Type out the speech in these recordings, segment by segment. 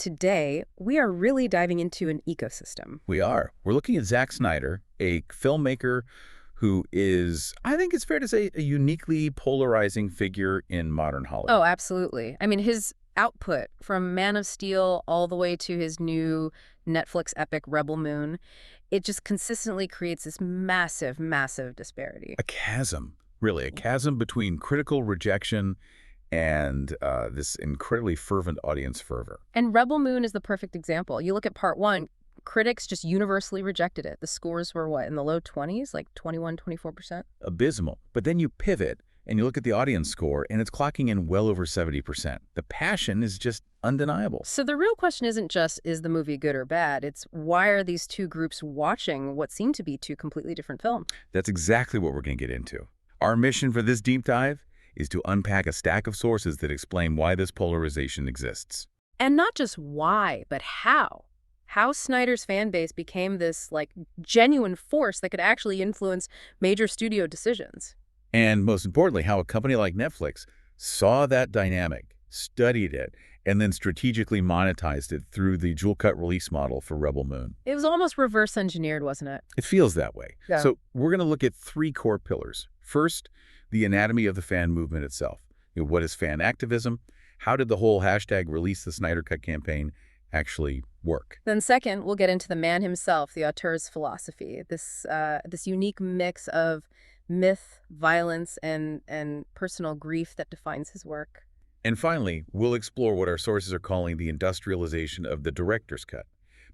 Today, we are really diving into an ecosystem. We are. We're looking at Zack Snyder, a filmmaker who is, I think it's fair to say, a uniquely polarizing figure in modern Oh, Hollywood. absolutely. I mean, his output from Man of Steel all the way to his new Netflix epic Rebel Moon, it just consistently creates this massive, massive disparity. A chasm, really, a chasm between critical rejection and this incredibly fervent audience fervor. And Rebel Moon is the perfect example. You look at part one, critics just universally rejected it. The scores were what, in the low 20s, like 21, 24%? Abysmal. But then you pivot and you look at the audience score, and it's clocking in well over 70%. The passion is just undeniable. So the real question isn't just, is the movie good or bad? It's why are these two groups watching what seem to be two completely different films? That's exactly what we're going to get into. Our mission for this deep dive is to unpack a stack of sources that explain why this polarization exists. And not just why, but how. How Snyder's fan base became this, like, genuine force that could actually influence major studio decisions. And most importantly, how a company like Netflix saw that dynamic, studied it, and then strategically monetized it through the dual-cut release model for Rebel Moon. It was almost reverse engineered, wasn't it? It feels that way. Yeah. So we're going to look at three core pillars. First, the anatomy of the fan movement itself. What is fan activism? How did the whole hashtag release the Snyder Cut campaign actually work? Then second, we'll get into the man himself, the auteur's philosophy, this unique mix of myth, violence, and personal grief that defines his work. And finally, we'll explore what our sources are calling the industrialization of the director's cut.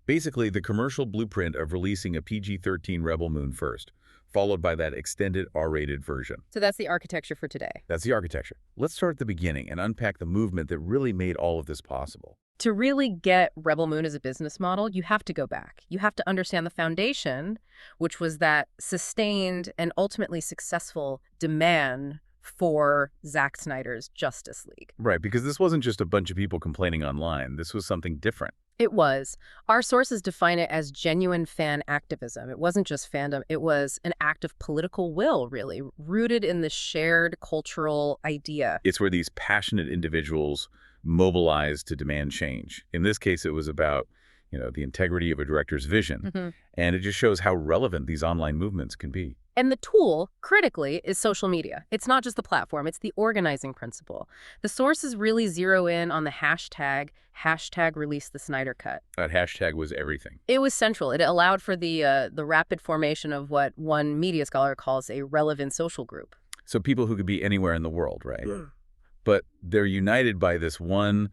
Basically, the commercial blueprint of releasing a PG-13 Rebel Moon first, followed by that extended R-rated version. So that's the architecture for today. That's the architecture. Let's start at the beginning and unpack the movement that really made all of this possible. To really get Rebel Moon as a business model, you have to go back. You have to understand the foundation, which was that sustained and ultimately successful demand for Zack Snyder's Justice League. Right, because this wasn't just a bunch of people complaining online. This was something different. It was. Our sources define it as genuine fan activism. It wasn't just fandom. It was an act of political will, really, rooted in the shared cultural idea. It's where these passionate individuals mobilized to demand change. In this case, it was about, the integrity of a director's vision. And it just shows how relevant these online movements can be. And the tool, critically, is social media. It's not just the platform, it's the organizing principle. The sources really zero in on the hashtag release the Snyder Cut. That hashtag was everything. It was central. It allowed for the rapid formation of what one media scholar calls a relevant social group. So people who could be anywhere in the world, right? Yeah. But they're united by this one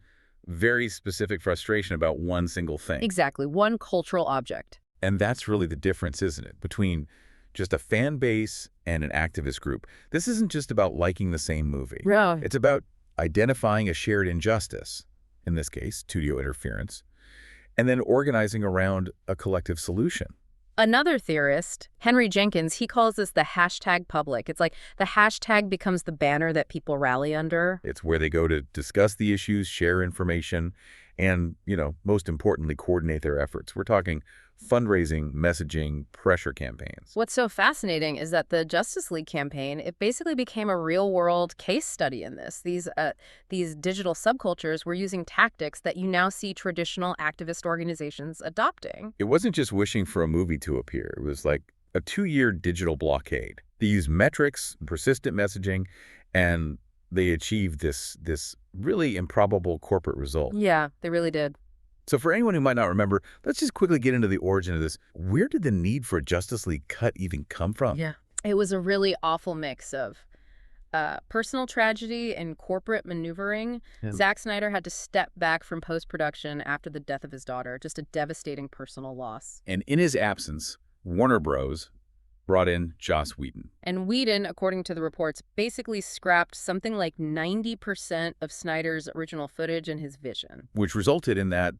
very specific frustration about one single thing. Exactly, one cultural object. And that's really the difference, isn't it, between just a fan base and an activist group. This isn't just about liking the same movie. Yeah. It's about identifying a shared injustice, in this case, studio interference, and then organizing around a collective solution. Another theorist, Henry Jenkins, he calls this the hashtag public. It's like the hashtag becomes the banner that people rally under. It's where they go to discuss the issues, share information, and, most importantly, coordinate their efforts. We're talking fundraising, messaging, pressure campaigns. What's so fascinating is that the Justice League campaign, it basically became a real-world case study in this. These digital subcultures were using tactics that you now see traditional activist organizations adopting. It wasn't just wishing for a movie to appear. It was like a 2-year digital blockade. They used metrics, persistent messaging, and they achieved this really improbable corporate result. Yeah, they really did. So for anyone who might not remember, let's just quickly get into the origin of this. Where did the need for a Justice League cut even come from? Yeah. It was a really awful mix of personal tragedy and corporate maneuvering. Yeah. Zack Snyder had to step back from post-production after the death of his daughter, just a devastating personal loss. And in his absence, Warner Bros. Brought in Joss Whedon. And Whedon, according to the reports, basically scrapped something like 90% of Snyder's original footage and his vision. Which resulted in that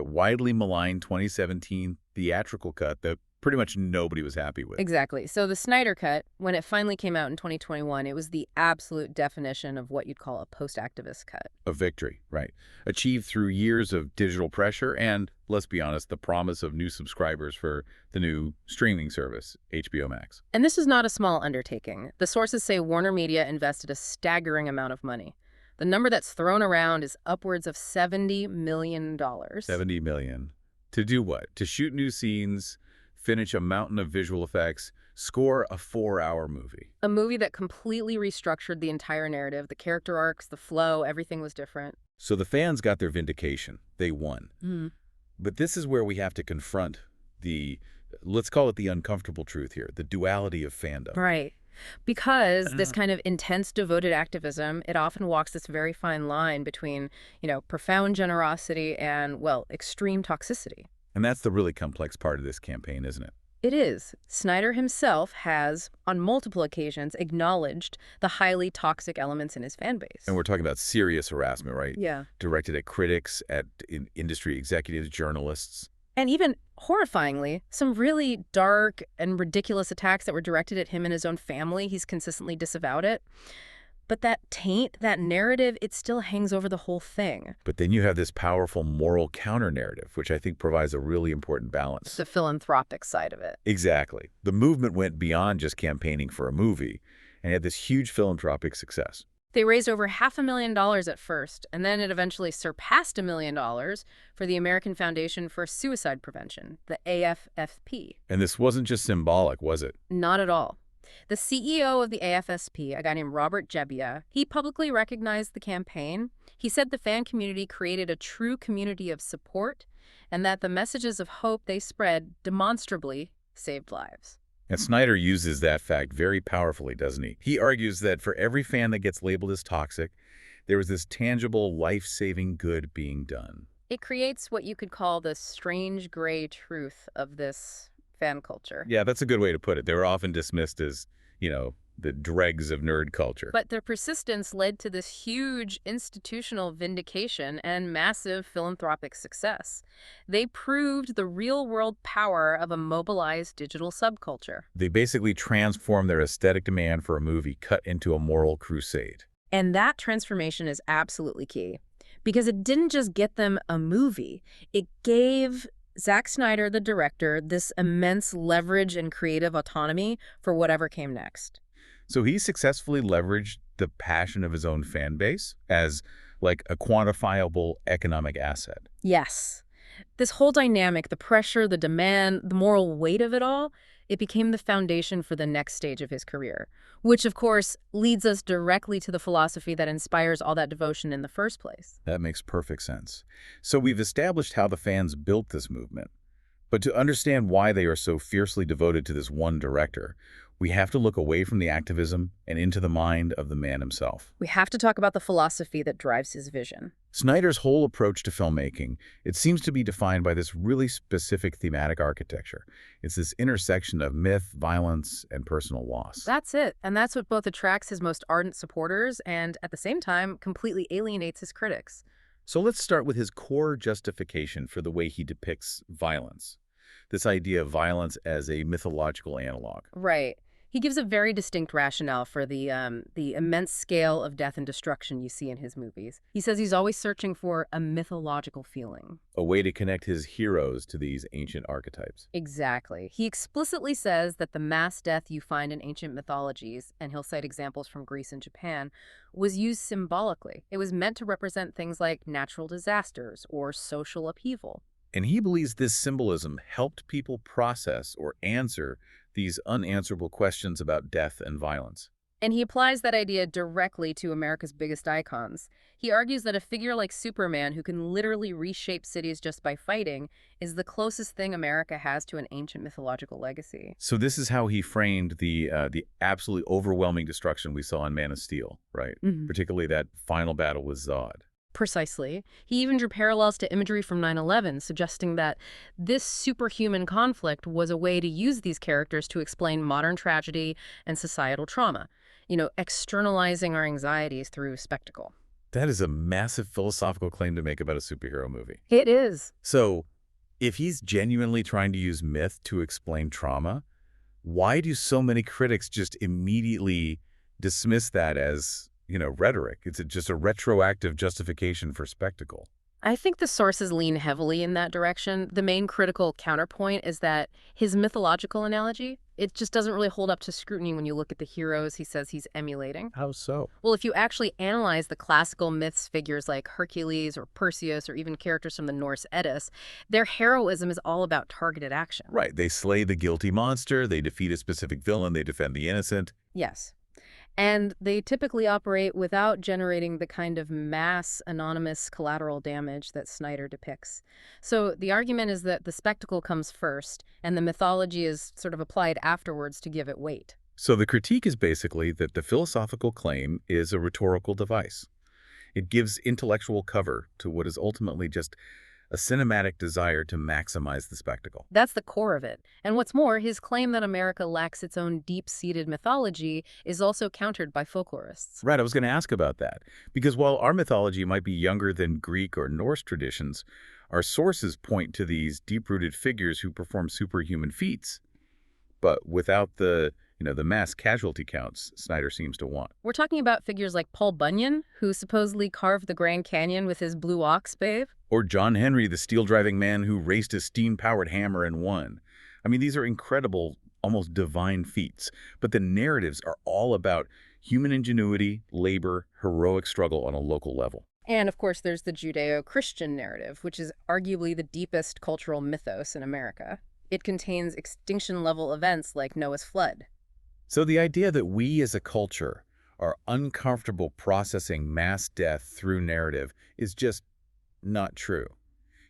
widely maligned 2017 theatrical cut that pretty much nobody was happy with. Exactly. So the Snyder Cut, when it finally came out in 2021, it was the absolute definition of what you'd call a post-activist cut. A victory, right. Achieved through years of digital pressure and, let's be honest, the promise of new subscribers for the new streaming service, HBO Max. And this is not a small undertaking. The sources say Warner Media invested a staggering amount of money. The number that's thrown around is upwards of $70 million. 70 million. To do what? To shoot new scenes, finish a mountain of visual effects, score a 4-hour movie. A movie that completely restructured the entire narrative, the character arcs, the flow, everything was different. So the fans got their vindication. They won. But this is where we have to confront the, let's call it the uncomfortable truth here, the duality of fandom. Right. Because this kind of intense, devoted activism, it often walks this very fine line between, profound generosity and, well, extreme toxicity. And that's the really complex part of this campaign, isn't it? It is. Snyder himself has, on multiple occasions, acknowledged the highly toxic elements in his fan base. And we're talking about serious harassment, right? Yeah. Directed at critics, at industry executives, journalists. And even, horrifyingly, some really dark and ridiculous attacks that were directed at him and his own family. He's consistently disavowed it. But that taint, that narrative, it still hangs over the whole thing. But then you have this powerful moral counter-narrative, which I think provides a really important balance. The philanthropic side of it. Exactly. The movement went beyond just campaigning for a movie and had this huge philanthropic success. They raised over $500,000 at first, and then it eventually surpassed $1 million for the American Foundation for Suicide Prevention, the AFSP. And this wasn't just symbolic, was it? Not at all. The CEO of the AFSP, a guy named Robert Jebbia, he publicly recognized the campaign. He said the fan community created a true community of support and that the messages of hope they spread demonstrably saved lives. And Snyder uses that fact very powerfully, doesn't he? He argues that for every fan that gets labeled as toxic, there was this tangible, life-saving good being done. It creates what you could call the strange gray truth of this fan culture. Yeah, that's a good way to put it. They were often dismissed as, the dregs of nerd culture. But their persistence led to this huge institutional vindication and massive philanthropic success. They proved the real-world power of a mobilized digital subculture. They basically transformed their aesthetic demand for a movie cut into a moral crusade. And that transformation is absolutely key. Because it didn't just get them a movie. It gave Zack Snyder, the director, this immense leverage and creative autonomy for whatever came next. So he successfully leveraged the passion of his own fan base as, like, a quantifiable economic asset. Yes. This whole dynamic, the pressure, the demand, the moral weight of it all, it became the foundation for the next stage of his career, which, of course, leads us directly to the philosophy that inspires all that devotion in the first place. That makes perfect sense. So we've established how the fans built this movement. But to understand why they are so fiercely devoted to this one director, we have to look away from the activism and into the mind of the man himself. We have to talk about the philosophy that drives his vision. Snyder's whole approach to filmmaking, it seems to be defined by this really specific thematic architecture. It's this intersection of myth, violence, and personal loss. That's it. And that's what both attracts his most ardent supporters and, at the same time, completely alienates his critics. So let's start with his core justification for the way he depicts violence. This idea of violence as a mythological analog. Right. He gives a very distinct rationale for the immense scale of death and destruction you see in his movies. He says he's always searching for a mythological feeling. A way to connect his heroes to these ancient archetypes. Exactly. He explicitly says that the mass death you find in ancient mythologies, and he'll cite examples from Greece and Japan, was used symbolically. It was meant to represent things like natural disasters or social upheaval. And he believes this symbolism helped people process or answer these unanswerable questions about death and violence. And he applies that idea directly to America's biggest icons. He argues that a figure like Superman, who can literally reshape cities just by fighting, is the closest thing America has to an ancient mythological legacy. So this is how he framed the absolutely overwhelming destruction we saw in Man of Steel, right? Particularly that final battle with Zod. Precisely. He even drew parallels to imagery from 9/11, suggesting that this superhuman conflict was a way to use these characters to explain modern tragedy and societal trauma, externalizing our anxieties through spectacle. That is a massive philosophical claim to make about a superhero movie. It is. So, if he's genuinely trying to use myth to explain trauma, why do so many critics just immediately dismiss that as rhetoric? It's just a retroactive justification for spectacle. I think the sources lean heavily in that direction. The main critical counterpoint is that his mythological analogy, it just doesn't really hold up to scrutiny when you look at the heroes he says he's emulating. How so? Well, if you actually analyze the classical myths figures like Hercules or Perseus or even characters from the Norse Eddas, their heroism is all about targeted action. Right, they slay the guilty monster, they defeat a specific villain, they defend the innocent. Yes. And they typically operate without generating the kind of mass, anonymous collateral damage that Snyder depicts. So the argument is that the spectacle comes first, and the mythology is sort of applied afterwards to give it weight. So the critique is basically that the philosophical claim is a rhetorical device. It gives intellectual cover to what is ultimately just a cinematic desire to maximize the spectacle. That's the core of it. And what's more, his claim that America lacks its own deep-seated mythology is also countered by folklorists. Right, I was going to ask about that. Because while our mythology might be younger than Greek or Norse traditions, our sources point to these deep-rooted figures who perform superhuman feats. But without the mass casualty counts Snyder seems to want. We're talking about figures like Paul Bunyan, who supposedly carved the Grand Canyon with his blue ox babe. Or John Henry, the steel-driving man who raced a steam-powered hammer and won. I mean, these are incredible, almost divine feats. But the narratives are all about human ingenuity, labor, heroic struggle on a local level. And of course, there's the Judeo-Christian narrative, which is arguably the deepest cultural mythos in America. It contains extinction-level events like Noah's flood. So the idea that we as a culture are uncomfortable processing mass death through narrative is just not true.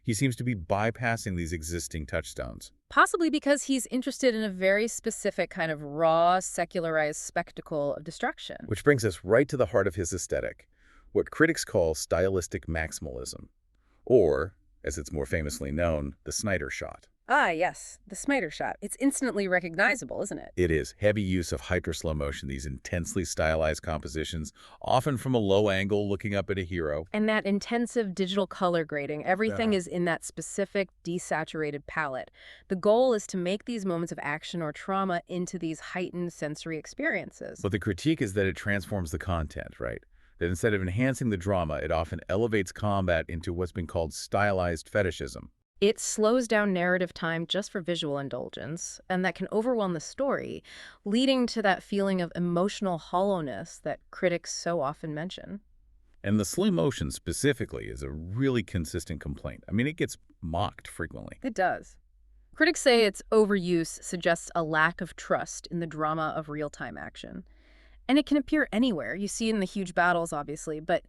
He seems to be bypassing these existing touchstones. Possibly because he's interested in a very specific kind of raw, secularized spectacle of destruction. Which brings us right to the heart of his aesthetic, what critics call stylistic maximalism, or, as it's more famously known, the Snyder shot. Ah, yes, the Snyder shot. It's instantly recognizable, isn't it? It is heavy use of hyper-slow motion, these intensely stylized compositions, often from a low angle looking up at a hero. And that intensive digital color grading, everything Yeah. is in that specific desaturated palette. The goal is to make these moments of action or trauma into these heightened sensory experiences. But the critique is that it transforms the content, right? That instead of enhancing the drama, it often elevates combat into what's been called stylized fetishism. It slows down narrative time just for visual indulgence, and that can overwhelm the story, leading to that feeling of emotional hollowness that critics so often mention. And the slow motion specifically is a really consistent complaint. I mean, it gets mocked frequently. It does. Critics say its overuse suggests a lack of trust in the drama of real-time action. And it can appear anywhere. You see it in the huge battles, obviously, but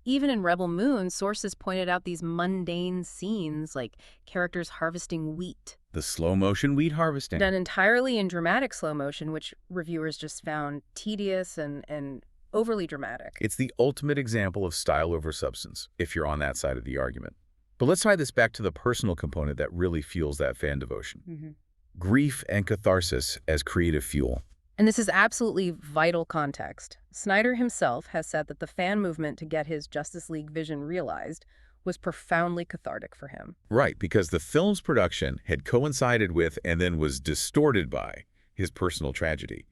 even in Rebel Moon, sources pointed out these mundane scenes like characters harvesting wheat, The slow motion wheat harvesting. done entirely in dramatic slow motion, which reviewers just found tedious and overly dramatic. It's the ultimate example of style over substance, if you're on that side of the argument. But let's tie this back to the personal component that really fuels that fan devotion. Grief and catharsis as creative fuel. And this is absolutely vital context. Snyder himself has said that the fan movement to get his Justice League vision realized was profoundly cathartic for him. Right, because the film's production had coincided with and then was distorted by his personal tragedy.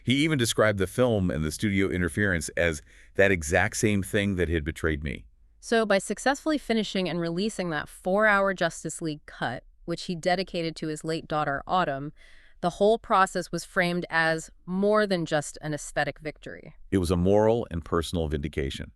He even described the film and the studio interference as that exact same thing that had betrayed me. So by successfully finishing and releasing that 4-hour Justice League cut, which he dedicated to his late daughter Autumn, the whole process was framed as more than just an aesthetic victory. It was a moral and personal vindication,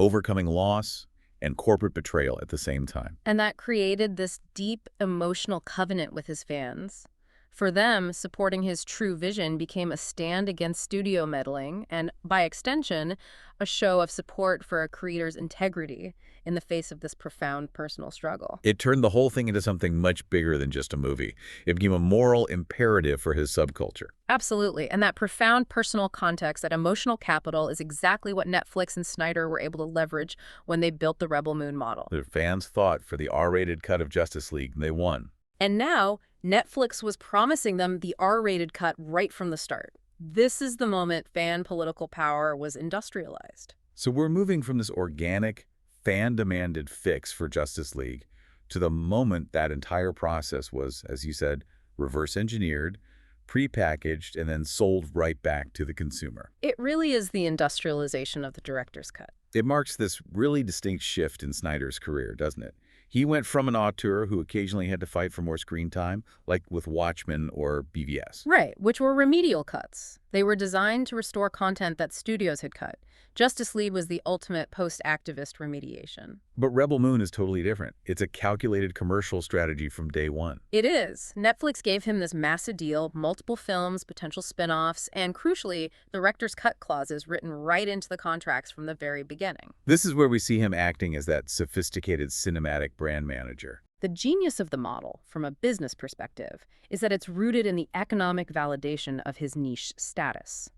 overcoming loss and corporate betrayal at the same time. And that created this deep emotional covenant with his fans. For them, supporting his true vision became a stand against studio meddling and, by extension, a show of support for a creator's integrity in the face of this profound personal struggle. It turned the whole thing into something much bigger than just a movie. It became a moral imperative for his subculture. Absolutely. And that profound personal context, that emotional capital, is exactly what Netflix and Snyder were able to leverage when they built the Rebel Moon model. The fans fought for the R-rated cut of Justice League, and they won. And now, Netflix was promising them the R-rated cut right from the start. This is the moment fan political power was industrialized. So we're moving from this organic, fan-demanded fix for Justice League to the moment that entire process was, as you said, reverse-engineered, prepackaged and then sold right back to the consumer. It really is the industrialization of the director's cut. It marks this really distinct shift in Snyder's career, doesn't it? He went from an auteur who occasionally had to fight for more screen time, like with Watchmen or BVS. Right, which were remedial cuts. They were designed to restore content that studios had cut. Justice League was the ultimate post-activist remediation. But Rebel Moon is totally different. It's a calculated commercial strategy from day one. It is. Netflix gave him this massive deal, multiple films, potential spin-offs, and crucially, the director's cut clauses written right into the contracts from the very beginning. This is where we see him acting as that sophisticated cinematic brand manager. The genius of the model, from a business perspective, is that it's rooted in the economic validation of his niche status.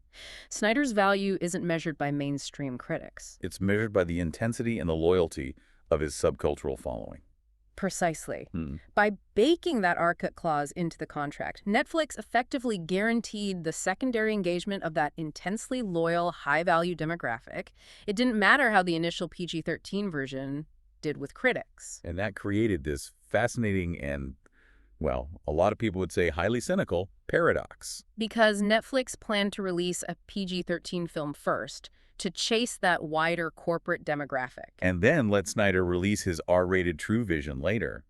Snyder's value isn't measured by mainstream critics. It's measured by the intensity and the loyalty of his subcultural following. Precisely. By baking that R-cut clause into the contract, Netflix effectively guaranteed the secondary engagement of that intensely loyal, high-value demographic. It didn't matter how the initial PG-13 version did with critics. And that created this fascinating and, well, a lot of people would say highly cynical paradox. Because Netflix planned to release a PG-13 film first to chase that wider corporate demographic. And then let Snyder release his R-rated True Vision later.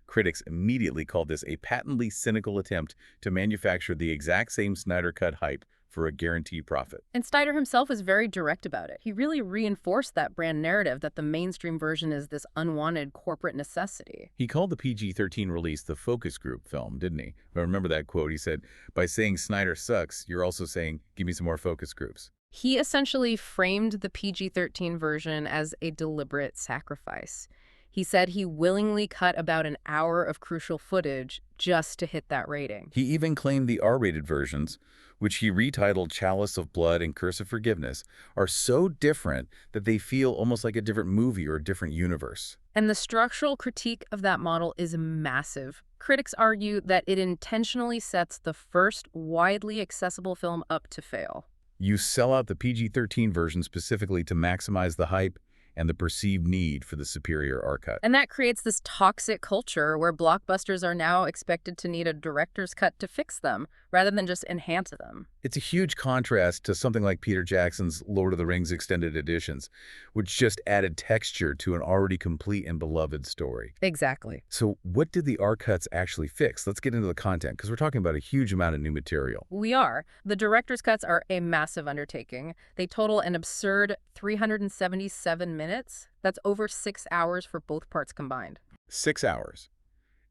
Critics immediately called this a patently cynical attempt to manufacture the exact same Snyder Cut hype for a guaranteed profit. And Snyder himself was very direct about it. He really reinforced that brand narrative that the mainstream version is this unwanted corporate necessity. He called the PG-13 release the focus group film, didn't he? I remember that quote. He said, by saying Snyder sucks, you're also saying, give me some more focus groups. He essentially framed the PG-13 version as a deliberate sacrifice. He said he willingly cut about an hour of crucial footage just to hit that rating. He even claimed the R-rated versions, which he retitled Chalice of Blood and Curse of Forgiveness, are so different that they feel almost like a different movie or a different universe. And the structural critique of that model is massive. Critics argue that it intentionally sets the first widely accessible film up to fail. You sell out the PG-13 version specifically to maximize the hype and the perceived need for the superior R-cut. And that creates this toxic culture where blockbusters are now expected to need a director's cut to fix them, rather than just enhance them. It's a huge contrast to something like Peter Jackson's Lord of the Rings extended editions, which just added texture to an already complete and beloved story. Exactly. So what did the R-cuts actually fix? Let's get into the content, because we're talking about a huge amount of new material. We are. The director's cuts are a massive undertaking. They total an absurd 377 minutes. That's over 6 hours for both parts combined. 6 hours.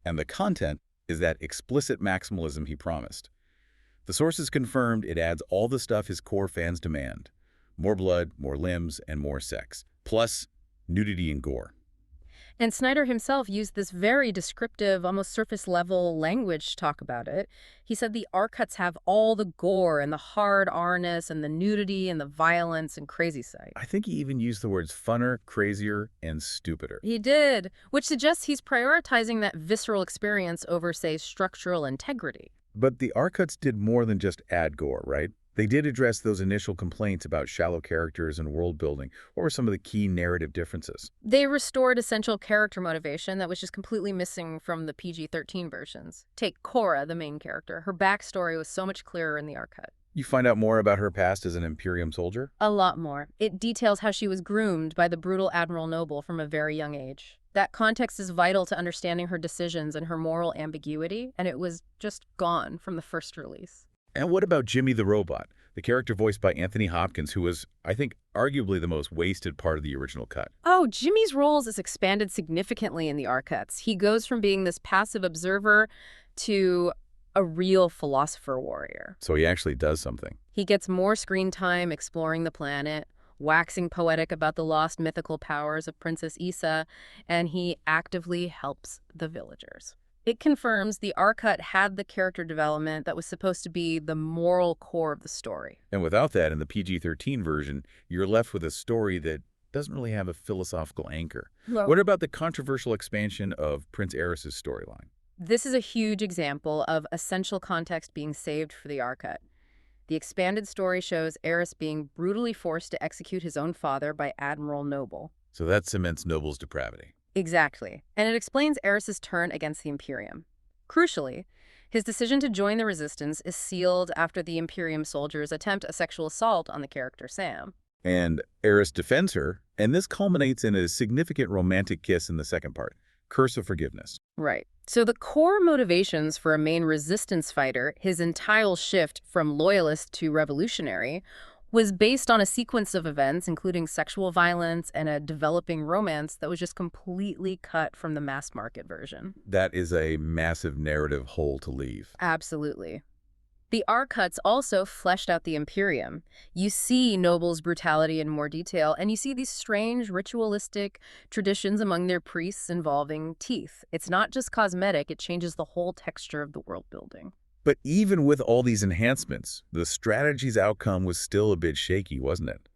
And the content is that explicit maximalism he promised. The sources confirmed it adds all the stuff his core fans demand. More blood, more limbs, and more sex. Plus, nudity and gore. And Snyder himself used this very descriptive, almost surface-level language to talk about it. He said the R-cuts have all the gore and the hard R-ness and the nudity and the violence and crazy side. I think he even used the words funner, crazier, and stupider. He did, which suggests he's prioritizing that visceral experience over, say, structural integrity. But the R-cuts did more than just add gore, right? They did address those initial complaints about shallow characters and world building. What were some of the key narrative differences? They restored essential character motivation that was just completely missing from the PG-13 versions. Take Cora, the main character. Her backstory was so much clearer in the R-cut. You find out more about her past as an Imperium soldier? A lot more. It details how she was groomed by the brutal Admiral Noble from a very young age. That context is vital to understanding her decisions and her moral ambiguity, and it was just gone from the first release. And what about Jimmy the Robot, the character voiced by Anthony Hopkins, who was, I think, arguably the most wasted part of the original cut? Oh, Jimmy's roles is expanded significantly in the R-cuts. He goes from being this passive observer to a real philosopher warrior. So he actually does something. He gets more screen time exploring the planet, waxing poetic about the lost mythical powers of Princess Issa, and he actively helps the villagers. It confirms the R-cut had the character development that was supposed to be the moral core of the story. And without that, in the PG-13 version, you're left with a story that doesn't really have a philosophical anchor. Well, What about the controversial expansion of Prince Aerys's storyline? this is a huge example of essential context being saved for the R-cut. The expanded story shows Aerys being brutally forced to execute his own father by Admiral Noble. So that cements Noble's depravity. Exactly. And it explains Aerys's turn against the Imperium. Crucially, His decision to join the resistance is sealed after the Imperium soldiers attempt a sexual assault on the character Sam. And Eris defends her, and this culminates in a significant romantic kiss in the second part, Curse of Forgiveness. Right. So the core motivations for a main resistance fighter, his entire shift from loyalist to revolutionary, was based on a sequence of events, including sexual violence and a developing romance that was just completely cut from the mass market version. That is a massive narrative hole to leave. Absolutely. The R cuts also fleshed out the Imperium. You see Noble's brutality in more detail, and you see these strange ritualistic traditions among their priests involving teeth. It's not just cosmetic, it changes the whole texture of the world building. But even with all these enhancements, the strategy's outcome was still a bit shaky, wasn't it?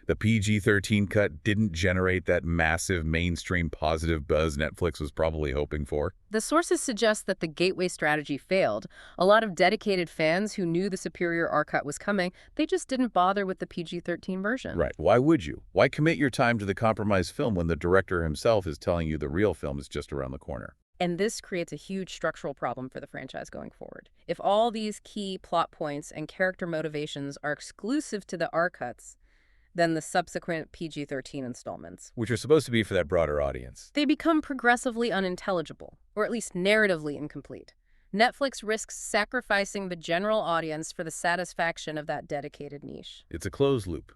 The PG-13 cut didn't generate that massive mainstream positive buzz Netflix was probably hoping for. The sources suggest that the gateway strategy failed. A lot of dedicated fans who knew the superior R cut was coming, they just didn't bother with the PG-13 version. Right. Why would you? Why commit your time to the compromised film when the director himself is telling you the real film is just around the corner? And this creates a huge structural problem for the franchise going forward. If all these key plot points and character motivations are exclusive to the R cuts, then the subsequent PG-13 installments, Which are supposed to be for that broader audience. they become progressively unintelligible, or at least narratively incomplete. Netflix risks sacrificing the general audience for the satisfaction of that dedicated niche. It's a closed loop.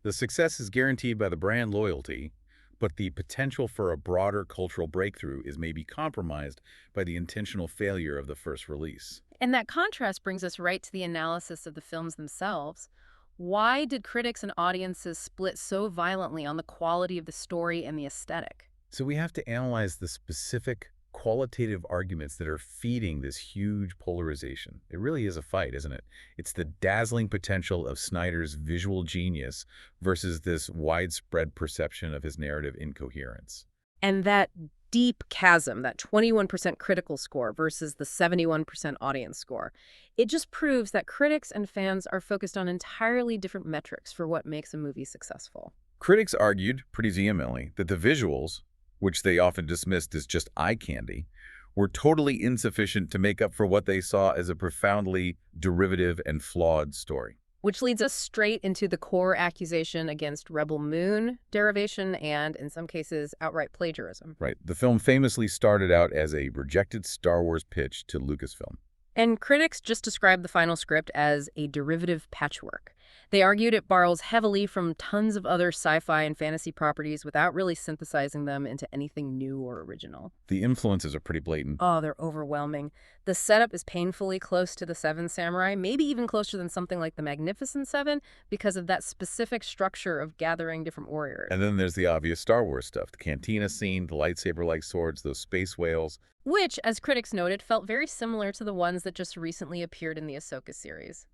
The success is guaranteed by the brand loyalty, but the potential for a broader cultural breakthrough is maybe compromised by the intentional failure of the first release. And that contrast brings us right to the analysis of the films themselves. Why did critics and audiences split so violently on the quality of the story and the aesthetic? So we have to analyze the specific qualitative arguments that are feeding this huge polarization. It really is a fight, isn't it? It's the dazzling potential of Snyder's visual genius versus this widespread perception of his narrative incoherence. And that deep chasm, that 21% critical score versus the 71% audience score, it just proves that critics and fans are focused on entirely different metrics for what makes a movie successful. Critics argued, pretty vehemently, that the visuals, which they often dismissed as just eye candy, were totally insufficient to make up for what they saw as a profoundly derivative and flawed story. Which leads us straight into the core accusation against Rebel Moon derivation and, in some cases, outright plagiarism. Right. The film famously started out as a rejected Star Wars pitch to Lucasfilm. And critics just described the final script as a derivative patchwork. They argued it borrows heavily from tons of other sci-fi and fantasy properties without really synthesizing them into anything new or original. The influences are pretty blatant. Oh, they're overwhelming. The setup is painfully close to the Seven Samurai, maybe even closer than something like the Magnificent Seven, because of that specific structure of gathering different warriors. And then there's the obvious Star Wars stuff. The cantina scene, the lightsaber-like swords, those space whales. Which, as critics noted, felt very similar to the ones that just recently appeared in the Ahsoka series.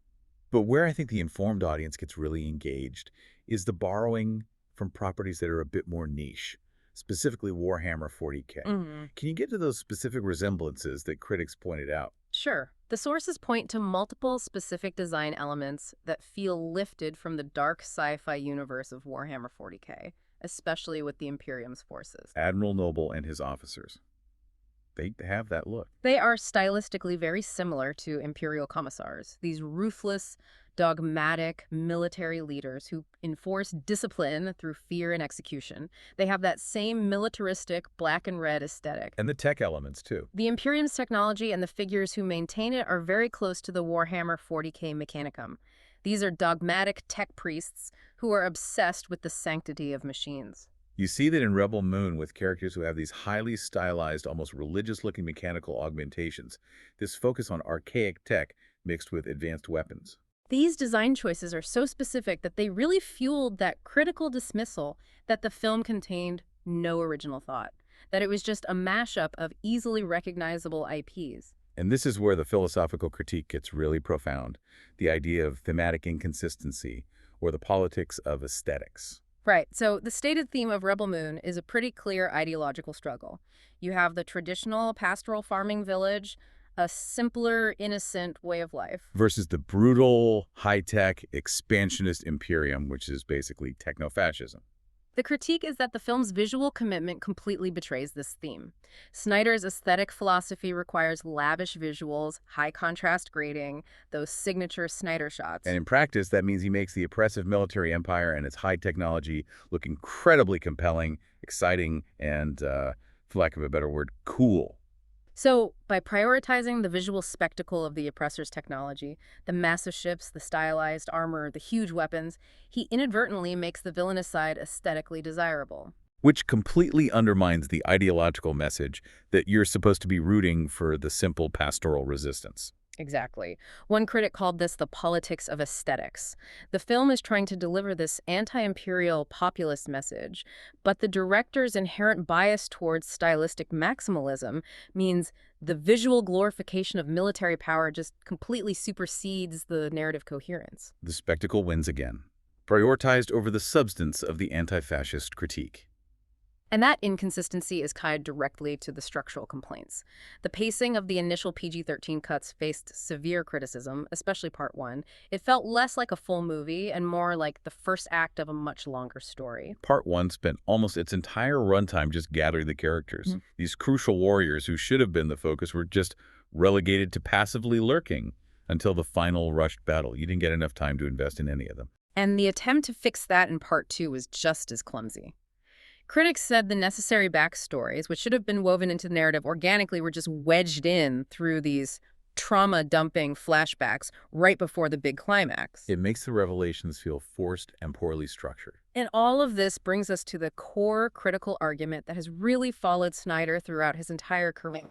But where I think the informed audience gets really engaged is the borrowing from properties that are a bit more niche, specifically Warhammer 40K. Can you get to those specific resemblances that critics pointed out? Sure. The sources point to multiple specific design elements that feel lifted from the dark sci-fi universe of Warhammer 40K, especially with the Imperium's forces. Admiral Noble and his officers. They have that look. They are stylistically very similar to Imperial commissars, these ruthless, dogmatic military leaders who enforce discipline through fear and execution. They have that same militaristic black and red aesthetic. And the tech elements, too. The Imperium's technology and the figures who maintain it are very close to the Warhammer 40K Mechanicum. These are dogmatic tech priests who are obsessed with the sanctity of machines. You see that in Rebel Moon with characters who have these highly stylized, almost religious-looking mechanical augmentations, this focus on archaic tech mixed with advanced weapons. These design choices are so specific that they really fueled that critical dismissal that the film contained no original thought, that it was just a mashup of easily recognizable IPs. And this is where the philosophical critique gets really profound, the idea of thematic inconsistency or the politics of aesthetics. Right, so the stated theme of Rebel Moon is a pretty clear ideological struggle. You have the traditional pastoral farming village, a simpler, innocent way of life. Versus the brutal, high-tech, expansionist imperium, which is basically techno-fascism. The critique is that the film's visual commitment completely betrays this theme. Snyder's aesthetic philosophy requires lavish visuals, high contrast grading, those signature Snyder And shots. in practice, that means he makes the oppressive military empire and its high technology look incredibly compelling, exciting, and, for lack of a better word, cool. So, by prioritizing the visual spectacle of the oppressor's technology, the massive ships, the stylized armor, the huge weapons, he inadvertently makes the villainous side aesthetically desirable. Which completely undermines the ideological message that you're supposed to be rooting for the simple pastoral resistance. Exactly. One critic called this the politics of aesthetics. The film is trying to deliver this anti-imperial populist message, but the director's inherent bias towards stylistic maximalism means the visual glorification of military power just completely supersedes the narrative coherence. The spectacle wins again, prioritized over the substance of the anti-fascist critique. And that inconsistency is tied directly to the structural complaints. The pacing of the initial PG-13 cuts faced severe criticism, especially Part 1. It felt less like a full movie and more like the first act of a much longer story. Part 1 spent almost its entire runtime just gathering the characters. These crucial warriors who should have been the focus were just relegated to passively lurking until the final rushed battle. You didn't get enough time to invest in any of them. And the attempt to fix that in Part 2 was just as clumsy. Critics said the necessary backstories, which should have been woven into the narrative organically, were just wedged in through these trauma-dumping flashbacks right before the big climax. It makes the revelations feel forced and poorly structured. And all of this brings us to the core critical argument that has really followed Snyder throughout his entire career.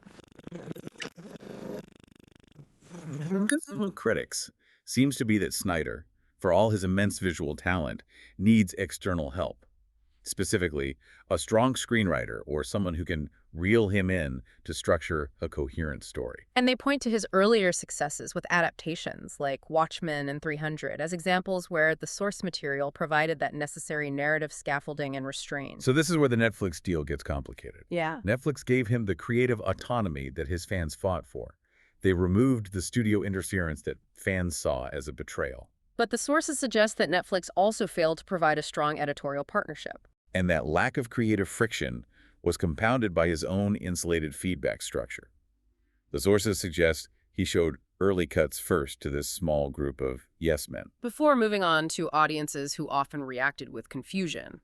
Critics seems to be that Snyder, for all his immense visual talent, needs external help. Specifically, a strong screenwriter or someone who can reel him in to structure a coherent story. And they point to his earlier successes with adaptations like Watchmen and 300 as examples where the source material provided that necessary narrative scaffolding and restraint. So this is where the Netflix deal gets complicated. Yeah. Netflix gave him the creative autonomy that his fans fought for. They removed the studio interference that fans saw as a betrayal. But the sources suggest that Netflix also failed to provide a strong editorial partnership. And that lack of creative friction was compounded by his own insulated feedback structure. The sources suggest he showed early cuts first to this small group of yes men. Before moving on to audiences who often reacted with confusion.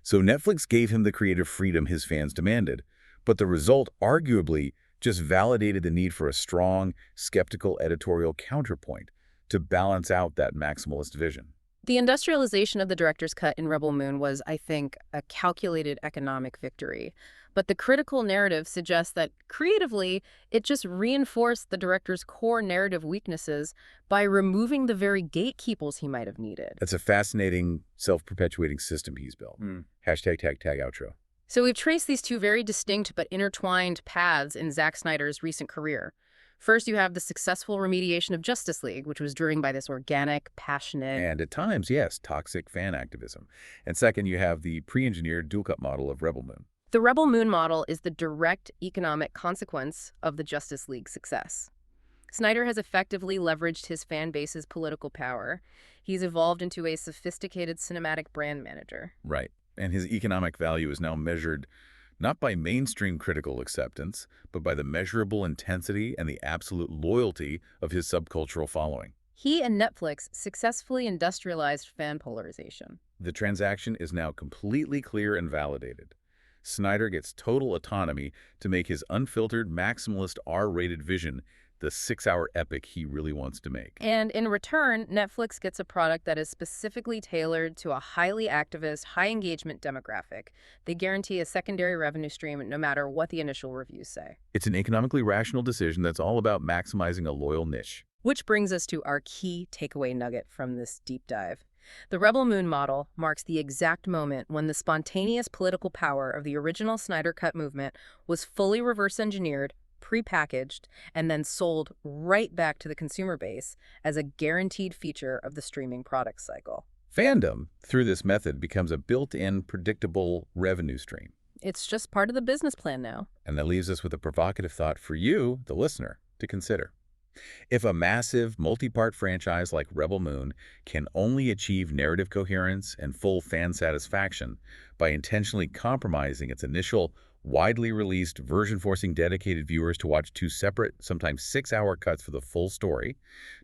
So Netflix gave him the creative freedom his fans demanded, but the result arguably just validated the need for a strong, skeptical editorial counterpoint to balance out that maximalist vision. The industrialization of the director's cut in Rebel Moon was, I think, a calculated economic victory. But the critical narrative suggests that, creatively, it just reinforced the director's core narrative weaknesses by removing the very gatekeepers he might have needed. That's a fascinating, self-perpetuating system he's built. Hashtag tag outro. So we've traced these two very distinct but intertwined paths in Zack Snyder's recent career. First, you have the successful remediation of Justice League, which was driven by this organic, passionate... And at times, yes, toxic fan activism. And second, you have the pre-engineered dual-cut model of Rebel Moon. The Rebel Moon model is the direct economic consequence of the Justice League success. Snyder has effectively leveraged his fan base's political power. He's evolved into a sophisticated cinematic brand manager. Right. And his economic value is now measured not by mainstream critical acceptance, but by the measurable intensity and the absolute loyalty of his subcultural following. He and Netflix successfully industrialized fan polarization. The transaction is now completely clear and validated. Snyder gets total autonomy to make his unfiltered, maximalist, R-rated vision the 6-hour epic he really wants to make. And in return, Netflix gets a product that is specifically tailored to a highly activist, high-engagement demographic. They guarantee a secondary revenue stream no matter what the initial reviews say. It's an economically rational decision that's all about maximizing a loyal niche. Which brings us to our key takeaway nugget from this deep dive. The Rebel Moon model marks the exact moment when the spontaneous political power of the original Snyder Cut movement was fully reverse-engineered, pre-packaged, and then sold right back to the consumer base as a guaranteed feature of the streaming product cycle. Fandom, through this method, becomes a built-in, predictable revenue stream. It's just part of the business plan now. And that leaves us with a provocative thought for you, the listener, to consider. If a massive, multi-part franchise like Rebel Moon can only achieve narrative coherence and full fan satisfaction by intentionally compromising its initial, widely released version, forcing dedicated viewers to watch two separate, sometimes 6-hour cuts for the full story,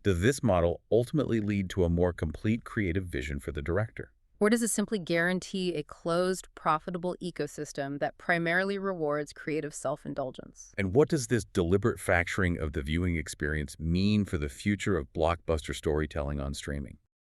does this model ultimately lead to a more complete creative vision for the director? Or does it simply guarantee a closed, profitable ecosystem that primarily rewards creative self-indulgence? And what does this deliberate fracturing of the viewing experience mean for the future of blockbuster storytelling on streaming?